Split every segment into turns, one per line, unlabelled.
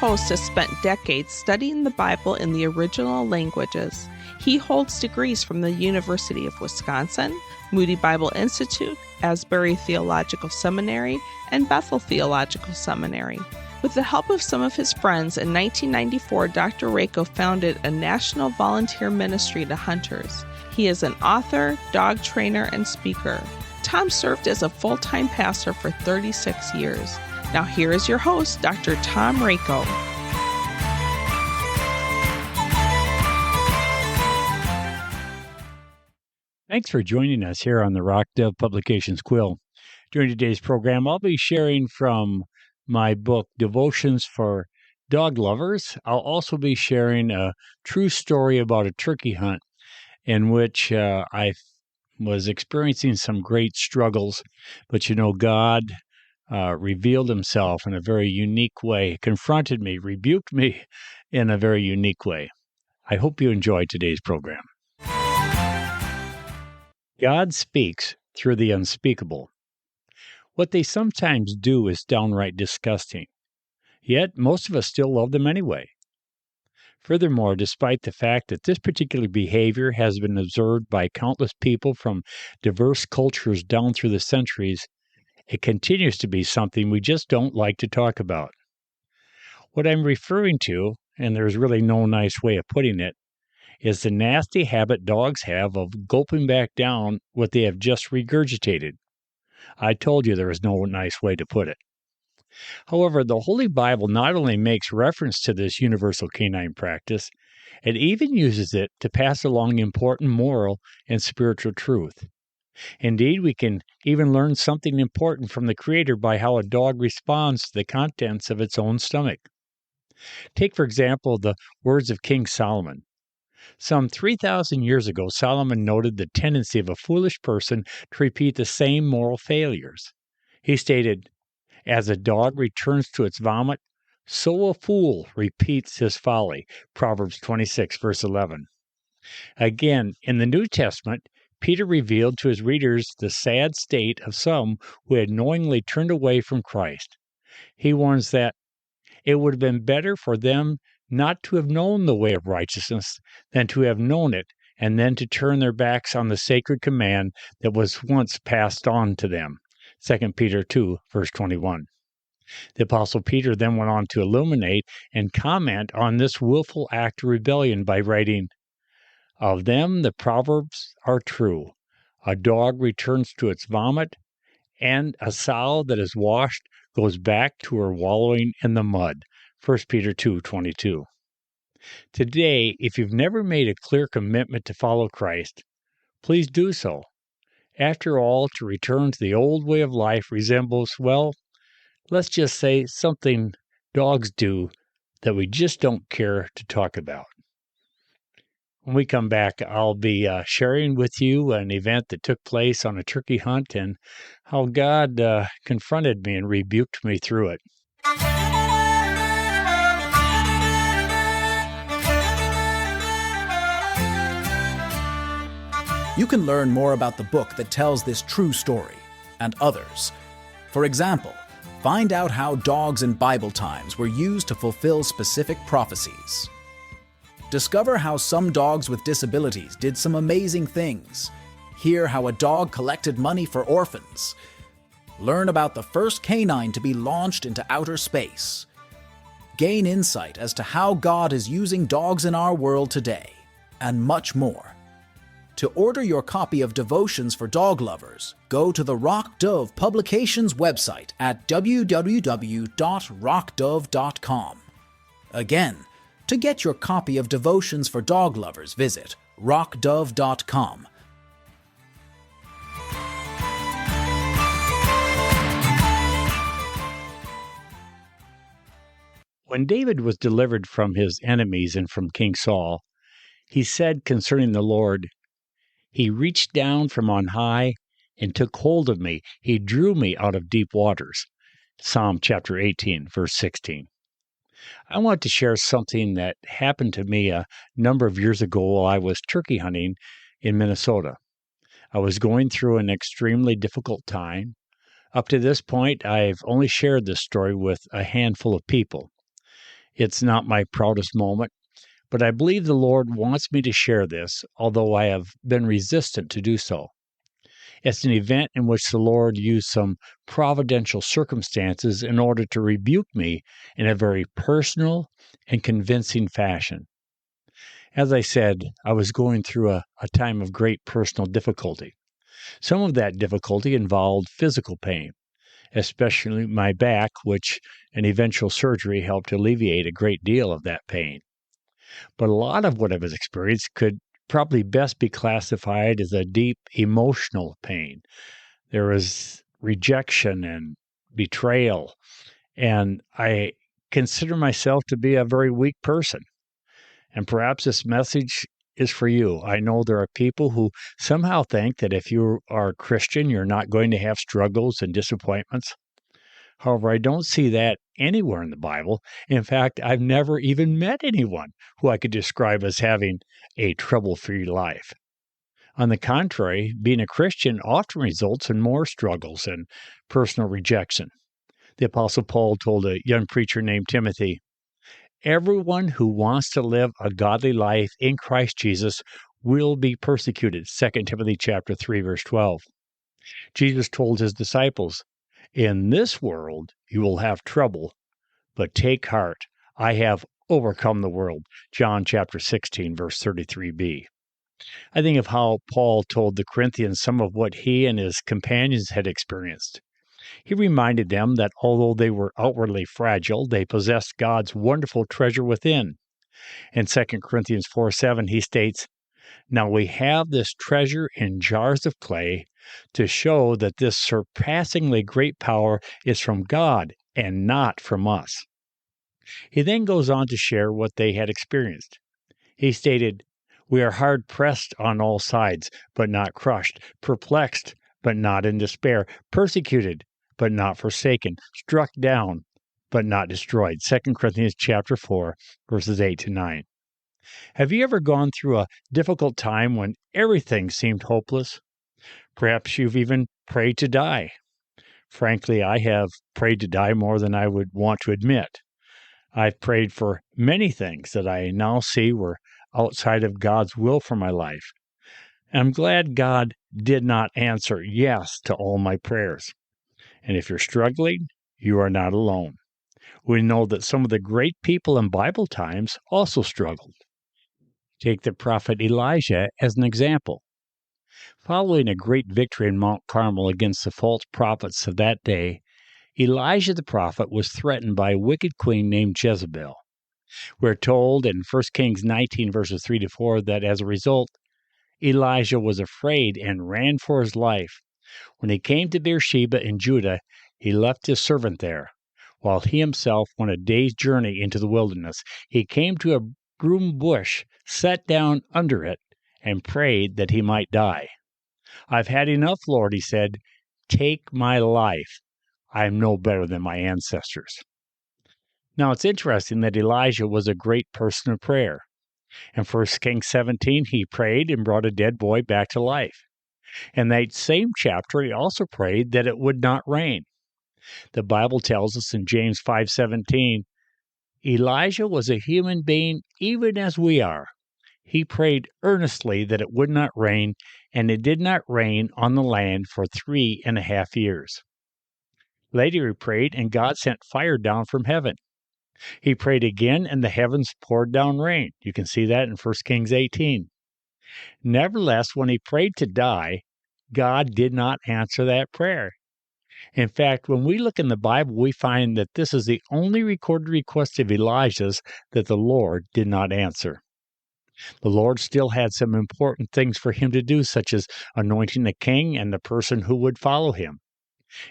host has spent decades studying the Bible in the original languages. He holds degrees from the University of Wisconsin, Moody Bible Institute, Asbury Theological Seminary, and Bethel Theological Seminary. With the help of some of his friends, in 1994, Dr. Rako founded a national volunteer ministry to hunters. He is an author, dog trainer, and speaker. Tom served as a full-time pastor for 36 years. Now here is your host, Dr. Tom Rako.
Thanks for joining us here on the Rock Dove Publications Quill. During today's program, I'll be sharing from my book, Devotions for Dog Lovers. I'll also be sharing a true story about a turkey hunt in which I was experiencing some great struggles, but God revealed himself in a very unique way, confronted me, rebuked me in a very unique way. I hope you enjoy today's program. God speaks through the unspeakable. What they sometimes do is downright disgusting, yet most of us still love them anyway. Furthermore, despite the fact that this particular behavior has been observed by countless people from diverse cultures down through the centuries, it continues to be something we just don't like to talk about. What I'm referring to, and there's really no nice way of putting it, is the nasty habit dogs have of gulping back down what they have just regurgitated. I told you there is no nice way to put it. However, the Holy Bible not only makes reference to this universal canine practice, it even uses it to pass along important moral and spiritual truth. Indeed, we can even learn something important from the Creator by how a dog responds to the contents of its own stomach. Take, for example, the words of King Solomon. Some 3,000 years ago, Solomon noted the tendency of a foolish person to repeat the same moral failures. He stated, "As a dog returns to its vomit, so a fool repeats his folly." Proverbs 26, verse 11. Again, in the New Testament, Peter revealed to his readers the sad state of some who had knowingly turned away from Christ. He warns that it would have been better for them not to have known the way of righteousness than to have known it and then to turn their backs on the sacred command that was once passed on to them. 2 Peter 2, verse 21. The Apostle Peter then went on to illuminate and comment on this willful act of rebellion by writing, "Of them the proverbs are true. A dog returns to its vomit, and a sow that is washed goes back to her wallowing in the mud." 1 Peter 2:22. Today, if you've never made a clear commitment to follow Christ, please do so. After all, to return to the old way of life resembles, well, let's just say something dogs do that we just don't care to talk about. When we come back, I'll be sharing with you an event that took place on a turkey hunt and how God confronted me and rebuked me through it.
You can learn more about the book that tells this true story, and others. For example, find out how dogs in Bible times were used to fulfill specific prophecies. Discover how some dogs with disabilities did some amazing things. Hear how a dog collected money for orphans. Learn about the first canine to be launched into outer space. Gain insight as to how God is using dogs in our world today, and much more. To order your copy of Devotions for Dog Lovers, go to the Rock Dove Publications website at www.rockdove.com. Again, to get your copy of Devotions for Dog Lovers, visit rockdove.com.
When David was delivered from his enemies and from King Saul, he said concerning the Lord, "He reached down from on high and took hold of me. He drew me out of deep waters." Psalm chapter 18, verse 16. I want to share something that happened to me a number of years ago while I was turkey hunting in Minnesota. I was going through an extremely difficult time. Up to this point, I've only shared this story with a handful of people. It's not my proudest moment, but I believe the Lord wants me to share this, although I have been resistant to do so. It's an event in which the Lord used some providential circumstances in order to rebuke me in a very personal and convincing fashion. As I said, I was going through a time of great personal difficulty. Some of that difficulty involved physical pain, especially my back, which an eventual surgery helped alleviate a great deal of that pain. But a lot of what I was experiencing could probably best be classified as a deep emotional pain. There was rejection and betrayal, and I consider myself to be a very weak person. And perhaps this message is for you. I know there are people who somehow think that if you are a Christian, you're not going to have struggles and disappointments. However, I don't see that anywhere in the Bible. In fact, I've never even met anyone who I could describe as having a trouble-free life. On the contrary, being a Christian often results in more struggles and personal rejection. The Apostle Paul told a young preacher named Timothy, "Everyone who wants to live a godly life in Christ Jesus will be persecuted." 2 Timothy chapter 3, verse 12. Jesus told his disciples, "In this world you will have trouble, but take heart. I have overcome the world." John chapter 16, verse 33b. I think of how Paul told the Corinthians some of what he and his companions had experienced. He reminded them that although they were outwardly fragile, they possessed God's wonderful treasure within. In 2 Corinthians 4:7, he states, "Now we have this treasure in jars of clay to show that this surpassingly great power is from God and not from us." He then goes on to share what they had experienced. He stated, "We are hard pressed on all sides, but not crushed, perplexed, but not in despair, persecuted, but not forsaken, struck down, but not destroyed." 2 Corinthians chapter 4, verses 8 to 9. Have you ever gone through a difficult time when everything seemed hopeless? Perhaps you've even prayed to die. Frankly, I have prayed to die more than I would want to admit. I've prayed for many things that I now see were outside of God's will for my life. And I'm glad God did not answer yes to all my prayers. And if you're struggling, you are not alone. We know that some of the great people in Bible times also struggled. Take the prophet Elijah as an example. Following a great victory in Mount Carmel against the false prophets of that day, Elijah the prophet was threatened by a wicked queen named Jezebel. We're told in 1 Kings 19, verses 3 to 4, that as a result, Elijah was afraid and ran for his life. When he came to Beersheba in Judah, he left his servant there, while he himself went a day's journey into the wilderness. He came to a broom bush, sat down under it, and prayed that he might die. "I've had enough, Lord," he said. "Take my life. I am no better than my ancestors." Now, it's interesting that Elijah was a great person of prayer. In 1 Kings 17, he prayed and brought a dead boy back to life. In that same chapter, he also prayed that it would not rain. The Bible tells us in James 5:17, Elijah was a human being even as we are. He prayed earnestly that it would not rain, and it did not rain on the land for 3.5 years. Later he prayed, and God sent fire down from heaven. He prayed again, and the heavens poured down rain. You can see that in 1 Kings 18. Nevertheless, when he prayed to die, God did not answer that prayer. In fact, when we look in the Bible, we find that this is the only recorded request of Elijah's that the Lord did not answer. The Lord still had some important things for him to do, such as anointing the king and the person who would follow him.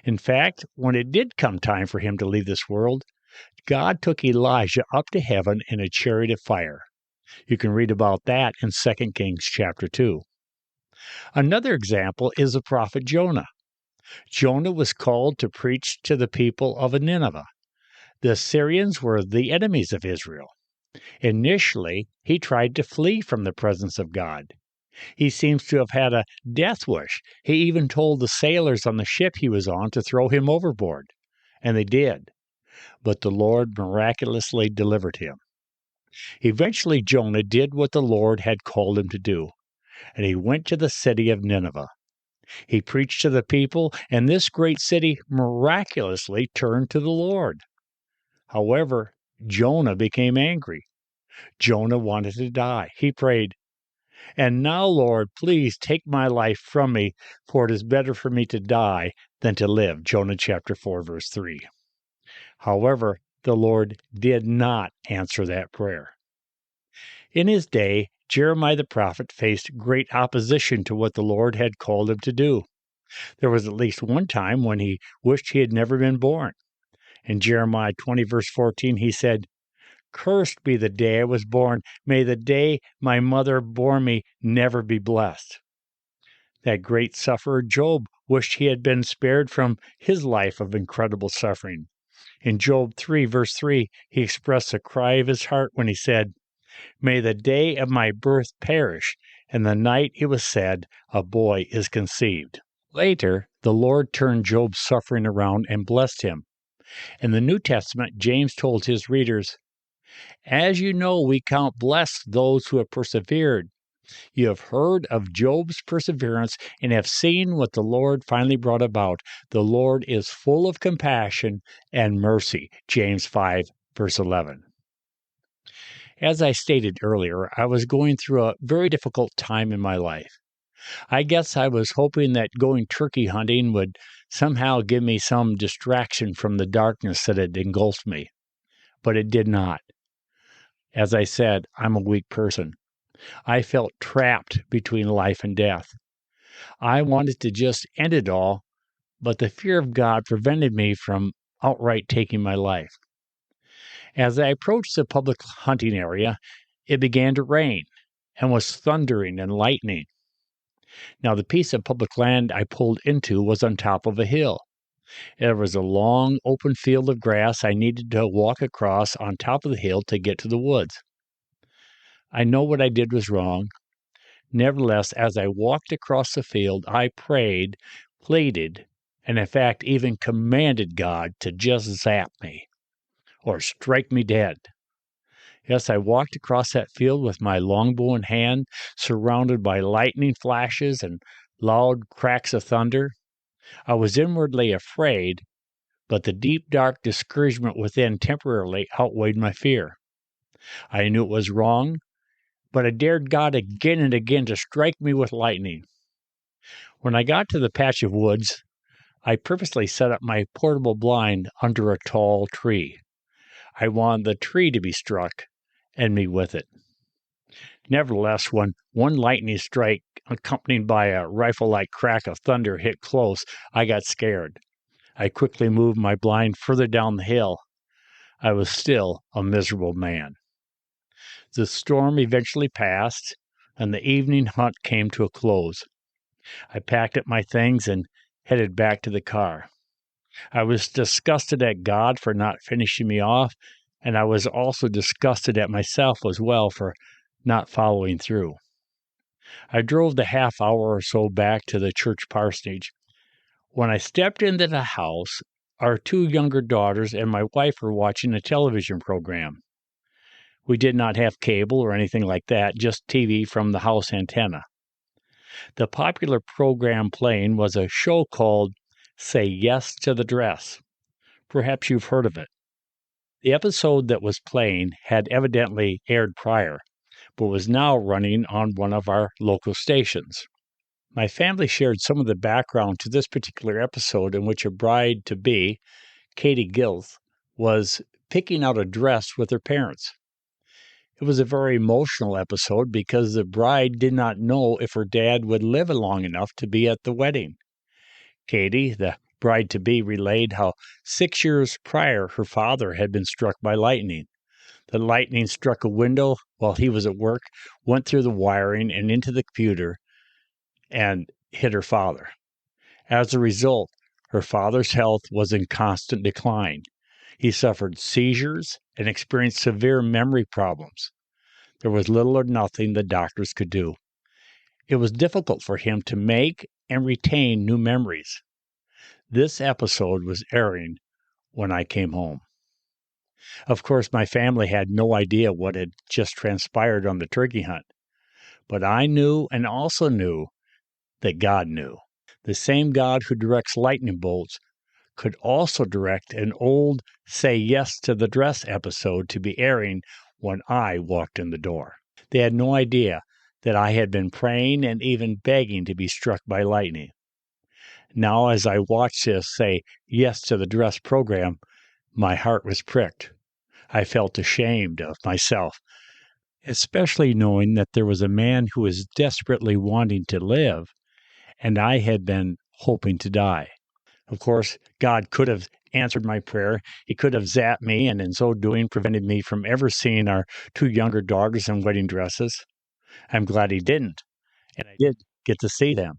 In fact, when it did come time for him to leave this world, God took Elijah up to heaven in a chariot of fire. You can read about that in 2 Kings chapter 2. Another example is the prophet Jonah. Jonah was called to preach to the people of Nineveh. The Assyrians were the enemies of Israel. Initially, he tried to flee from the presence of God. He seems to have had a death wish. He even told the sailors on the ship he was on to throw him overboard, and they did. but the Lord miraculously delivered him. Eventually, Jonah did what the Lord had called him to do, and he went to the city of Nineveh. He preached to the people, and this great city miraculously turned to the Lord. However, Jonah became angry. Jonah wanted to die. He prayed, "And now, Lord, please take my life from me, for it is better for me to die than to live." Jonah chapter 4, verse 3. However, the Lord did not answer that prayer. In his day, Jeremiah the prophet faced great opposition to what the Lord had called him to do. There was at least one time when he wished he had never been born. In Jeremiah 20, verse 14, he said, "Cursed be the day I was born. May the day my mother bore me never be blessed." That great sufferer Job wished he had been spared from his life of incredible suffering. In Job 3, verse 3, he expressed the cry of his heart when he said, "May the day of my birth perish, and the night it was said, a boy is conceived." Later, the Lord turned Job's suffering around and blessed him. In the New Testament, James told his readers, "As you know, we count blessed those who have persevered. You have heard of Job's perseverance and have seen what the Lord finally brought about. The Lord is full of compassion and mercy." James 5, verse 11. As I stated earlier, I was going through a very difficult time in my life. I guess I was hoping that going turkey hunting would somehow give me some distraction from the darkness that had engulfed me, but it did not. As I said, I'm a weak person. I felt trapped between life and death. I wanted to just end it all, but the fear of God prevented me from outright taking my life. As I approached the public hunting area, it began to rain and was thundering and lightning. Now, the piece of public land I pulled into was on top of a hill. There was a long, open field of grass I needed to walk across on top of the hill to get to the woods. I know what I did was wrong. Nevertheless, as I walked across the field, I prayed, pleaded, and in fact even commanded God to just zap me or strike me dead. Yes, I walked across that field with my longbow in hand, surrounded by lightning flashes and loud cracks of thunder. I was inwardly afraid, but the deep, dark discouragement within temporarily outweighed my fear. I knew it was wrong, but I dared God again and again to strike me with lightning. When I got to the patch of woods, I purposely set up my portable blind under a tall tree. I wanted the tree to be struck, and me with it. Nevertheless, when one lightning strike, accompanied by a rifle-like crack of thunder, hit close, I got scared. I quickly moved my blind further down the hill. I was still a miserable man. The storm eventually passed, and the evening hunt came to a close. I packed up my things and headed back to the car. I was disgusted at God for not finishing me off, and I was also disgusted at myself as well for not following through. I drove the half hour or so back to the church parsonage. When I stepped into the house, our two younger daughters and my wife were watching a television program. We did not have cable or anything like that, just TV from the house antenna. The popular program playing was a show called Say Yes to the Dress. Perhaps you've heard of it. The episode that was playing had evidently aired prior, but was now running on one of our local stations. My family shared some of the background to this particular episode in which a bride-to-be, Katie Gilth, was picking out a dress with her parents. It was a very emotional episode because the bride did not know if her dad would live long enough to be at the wedding. Katie, the bride-to-be, relayed how 6 years prior her father had been struck by lightning. The lightning struck a window while he was at work, went through the wiring and into the computer, and hit her father. As a result, her father's health was in constant decline. He suffered seizures and experienced severe memory problems. There was little or nothing the doctors could do. It was difficult for him to make and retain new memories. This episode was airing when I came home. Of course, my family had no idea what had just transpired on the turkey hunt, but I knew and also knew that God knew. The same God who directs lightning bolts could also direct an old Say Yes to the Dress episode to be airing when I walked in the door. They had no idea that I had been praying and even begging to be struck by lightning. Now, as I watched this Say Yes to the Dress program, my heart was pricked. I felt ashamed of myself, especially knowing that there was a man who was desperately wanting to live, and I had been hoping to die. Of course, God could have answered my prayer. He could have zapped me, and in so doing, prevented me from ever seeing our 2 younger daughters in wedding dresses. I'm glad He didn't, and I did get to see them.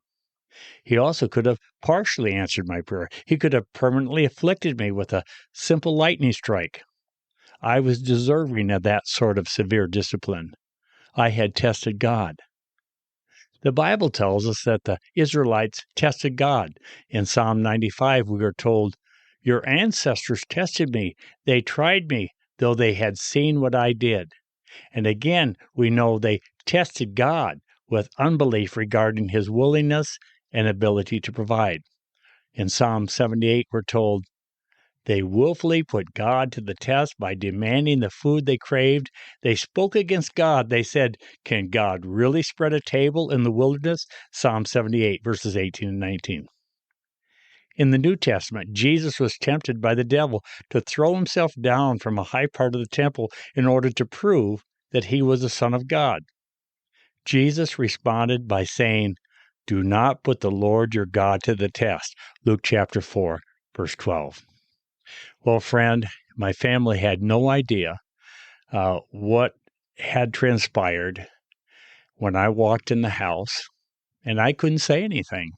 He also could have partially answered my prayer. He could have permanently afflicted me with a simple lightning strike. I was deserving of that sort of severe discipline. I had tested God. The Bible tells us that the Israelites tested God. In Psalm 95, we are told, "Your ancestors tested me. They tried me, though they had seen what I did." And again, we know they tested God with unbelief regarding His willingness and ability to provide. In Psalm 78, we're told, "They willfully put God to the test by demanding the food they craved. They spoke against God. They said, 'Can God really spread a table in the wilderness?'" Psalm 78, verses 18 and 19. In the New Testament, Jesus was tempted by the devil to throw himself down from a high part of the temple in order to prove that he was the Son of God. Jesus responded by saying, "Do not put the Lord your God to the test." Luke chapter 4, verse 12. Well, friend, my family had no idea what had transpired when I walked in the house, and I couldn't say anything.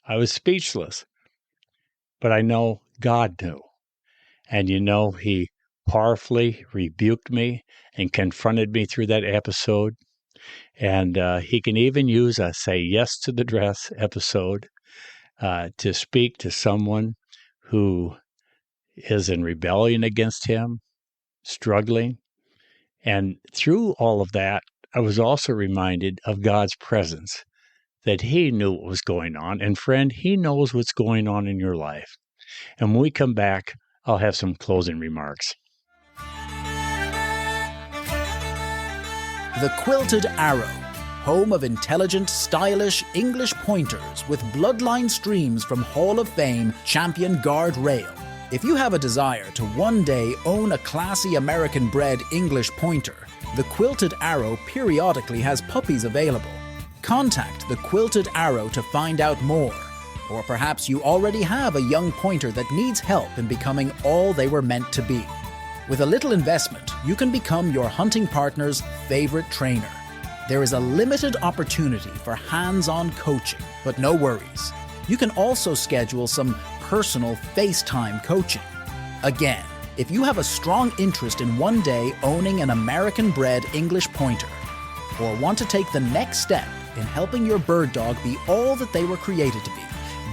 I was speechless. But I know God knew. And He powerfully rebuked me and confronted me through that episode. And He can even use a Say Yes to the Dress episode to speak to someone who is in rebellion against Him, struggling. And through all of that, I was also reminded of God's presence, that He knew what was going on. And friend, He knows what's going on in your life. And when we come back, I'll have some closing remarks.
The Quilted Arrow, home of intelligent, stylish English pointers with bloodline streams from Hall of Fame champion Guard Rail. If you have a desire to one day own a classy American-bred English pointer, the Quilted Arrow periodically has puppies available. Contact the Quilted Arrow to find out more. Or perhaps you already have a young pointer that needs help in becoming all they were meant to be. With a little investment, you can become your hunting partner's favorite trainer. There is a limited opportunity for hands-on coaching, but no worries. You can also schedule some personal FaceTime coaching. Again, if you have a strong interest in one day owning an American-bred English pointer, or want to take the next step in helping your bird dog be all that they were created to be,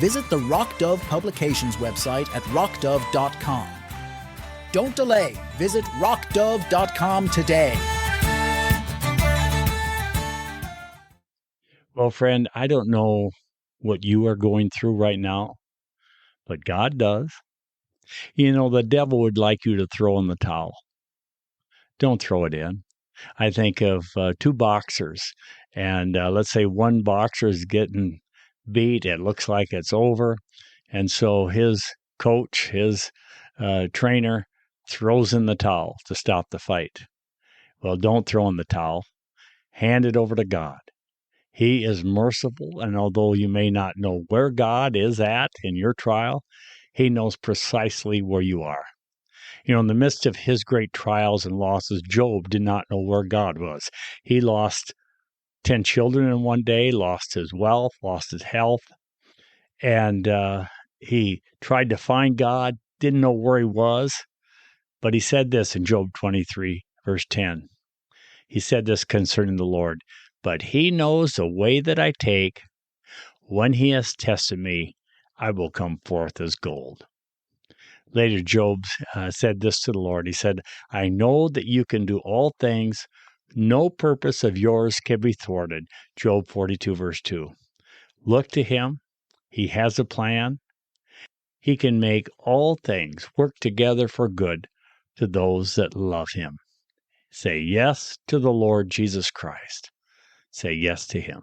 visit the Rock Dove Publications website at rockdove.com. Don't delay. Visit rockdove.com today.
Well, friend, I don't know what you are going through right now, but God does. The devil would like you to throw in the towel. Don't throw it in. I think of 2 boxers, and let's say one boxer is getting beat. It looks like it's over. And so his coach, his trainer, throws in the towel to stop the fight. Well, don't throw in the towel. Hand it over to God. He is merciful, and although you may not know where God is at in your trial, He knows precisely where you are. In the midst of his great trials and losses, Job did not know where God was. He lost 10 children in one day, lost his wealth, lost his health, and he tried to find God, didn't know where He was. But he said this in Job 23, verse 10. He said this concerning the Lord, "But He knows the way that I take. When He has tested me, I will come forth as gold." Later, Job said this to the Lord. He said, I know that you can do all things. No purpose of yours can be thwarted. Job 42, verse 2. Look to him. He has a plan. He can make all things work together for good to those that love him. Say yes to the Lord Jesus Christ. Say yes to him.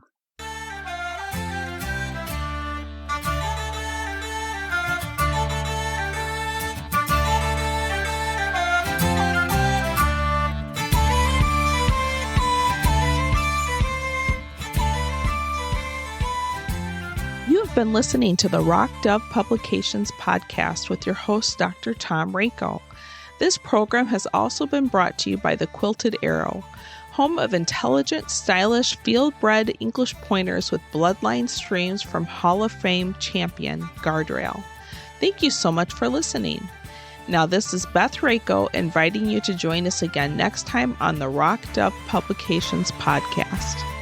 You have been listening to the Rock Dove Publications podcast with your host, Dr. Tom Rako. This program has also been brought to you by the Quilted Arrow, home of intelligent, stylish, field-bred English pointers with bloodline streams from Hall of Fame champion Guardrail. Thank you so much for listening. Now, this is Beth Rako inviting you to join us again next time on the Rock Dove Publications podcast.